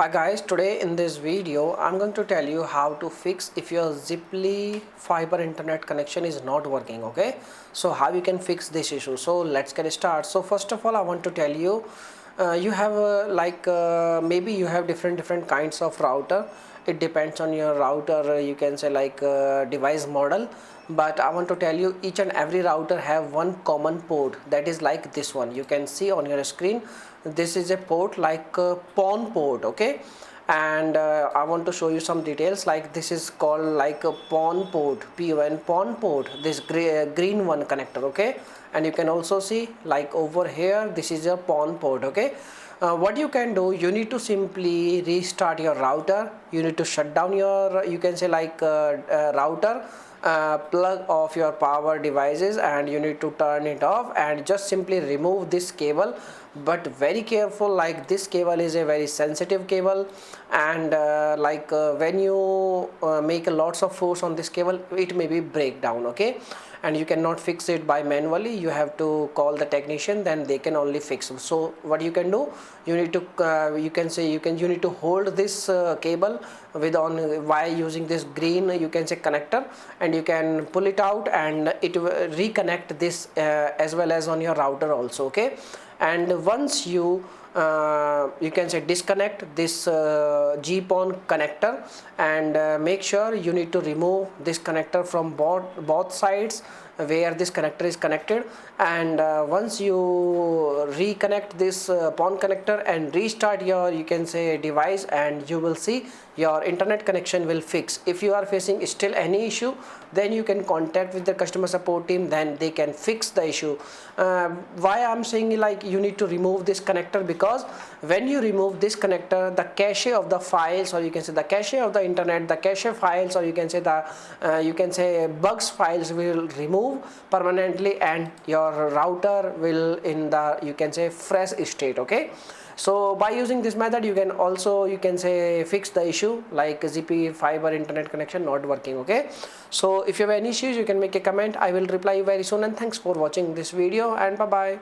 Hi guys, today in this video I'm going to tell you how to fix if your Ziply fiber internet connection is not working. Okay, so how you can fix this issue. So let's get started. So first of all I want to tell you, you have maybe you have different kinds of router. It depends on your router, you can say device model, but I want to tell you each and every router have one common port, that is like this one. You can see on your screen, this is a port like a PON port. Okay, and I want to show you some details. Like this is called like a PON port, PON port, this green one connector. Okay, and you can also see like over here, this is a PON port. Okay, what you can do, you need to simply restart your router. You need to shut down your, you can say router, plug off your power devices, and you need to turn it off and just simply remove this cable. But very careful, like this cable is a very sensitive cable, and when you make lots of force on this cable, it may be break down. Okay, and you cannot fix it by manually. You have to call the technician, then they can only fix. So what you can do, you need to you need to hold this cable with on wire using this green, you can say, connector, and you can pull it out and it will reconnect this as well as on your router also. Okay, and once you can say disconnect this GPON connector, and make sure you need to remove this connector from both sides where this connector is connected. And once you reconnect this PON connector and restart your, you can say, device, and you will see your internet connection will fix. If you are facing still any issue, then you can contact with the customer support team, then they can fix the issue. Why I'm saying like you need to remove this connector, because when you remove this connector, the cache of the files, or you can say the cache of the internet, the cache files, or you can say the bugs files will remove permanently, and your router will in the, you can say, fresh state. Okay, so by using this method, you can also, you can say, fix the issue like ZP fiber internet connection not working. Okay, so if you have any issues, you can make a comment. I will reply you very soon, and thanks for watching this video, and bye bye.